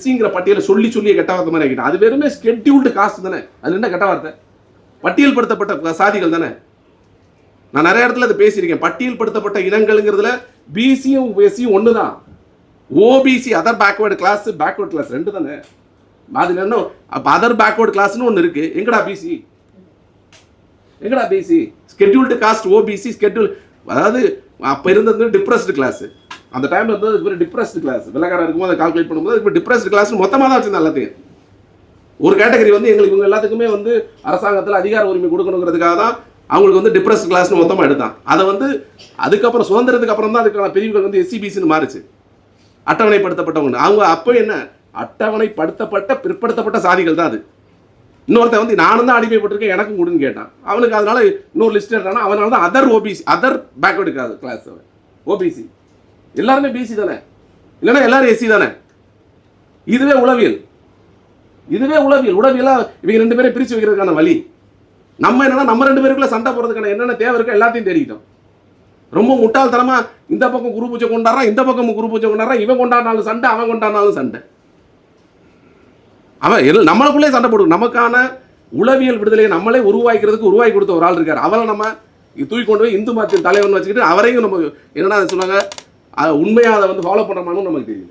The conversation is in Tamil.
எஸ்சிங்கிற பட்டியலை சொல்லி கெட்ட வார்த்தை மாதிரி ஆகிட்டேன். அது வெறுமே ஸ்கெட்யூல்டு காஸ்ட் தானே. அது என்ன கெட்ட வார்த்தை? பட்டியல் படுத்தப்பட்ட சாதிகள் தானே. நான் நிறைய இடத்துல அதை பேசியிருக்கேன். பட்டியல் படுத்தப்பட்ட இனங்கள்ங்கிறதுல பிசியும் எஸ்சியும் ஒன்று தான். OBC other backward class, backward class ரெண்டு தானே. அதுல என்ன அப்போ அதர் பேக்வேர்டு கிளாஸ்னு ஒன்று இருக்கு. எங்கடா பிசி? எங்கடா BC? Scheduled caste OBC schedule, அதாவது அப்போ இருந்தது டிப்ரெஸ்டு கிளாஸ். அந்த டைம்ல இருந்தது டிப்ரெஸ்டு கிளாஸ். வெள்ளக்காரன் இருக்கும்போது அதை கால்குலேட் பண்ணும்போது இப்போ டிப்ரெஸ்டு கிளாஸ் மொத்தமாக தான் வச்சிருந்தேன் எல்லாத்தையும். ஒரு கேட்டகரி வந்து எங்களுக்கு இவங்க எல்லாத்துக்குமே வந்து அரசாங்கத்தில் அதிகார உரிமை கொடுக்கணுங்கிறதுக்காக தான் அவங்களுக்கு வந்து டிப்ரெஸ்ட் கிளாஸ்னு மொத்தமாக எடுத்தான். அதை வந்து அதுக்கப்புறம் சுதந்திரத்துக்கு அப்புறம் தான் அதுக்கான பிரிவுகள் வந்து எஸ்சிபிசின்னு மாறுச்சு. அட்டவணைப்படுத்தப்பட்டவங்க அவங்க அப்போ என்ன அட்டவணைப்படுத்தப்பட்ட பிற்படுத்தப்பட்ட சாதிகள் தான் அது. இன்னொருத்த வந்து நானும் தான் அடிமைப்பட்டிருக்கேன் எனக்கும் கொடுன்னு கேட்டான். அவனுக்கு அதனால இன்னொரு லிஸ்ட் எடுத்தானா. அவனால தான் other OBC other backward class. OBC எல்லாருமே பிசி தானே, இல்லைன்னா எல்லாரும் எஸ்சி தானே. இதுவே உளவியல். உளவியலா இவங்க ரெண்டு பேரும் பிரிச்சு வைக்கிறதுக்கான வழி. நம்ம என்னன்னா நம்ம ரெண்டு பேருக்குள்ள சண்டை போறதுக்கான என்னென்ன தேவை இருக்கோ எல்லாத்தையும் தேடிட்டோம். ரொம்ப முட்டாள்தனமா இந்த பக்கம் குரு பூஜை கொண்டாடுறான், இந்த பக்கம் குரு பூஜை கொண்டாடுறான். இவன் கொண்டாடினாலும் சண்டை, அவன் கொண்டாடினாலும் சண்டை. அவன் நம்மளுக்குள்ளே சண்டை போடுவோம். நமக்கான உளவியல் விடுதலையை நம்மளே உருவாக்கி கொடுத்த ஒரு ஆள் இருக்காரு. அவரை நம்ம தூக்கி கொண்டு போய் இந்து மதத்தின் தலைவன் வச்சுக்கிட்டு அவரையும் நம்ம என்னன்னா சொல்லுவாங்க உண்மையாக அதை வந்து ஃபாலோ பண்ணுறோமான்னு நமக்கு தெரியல.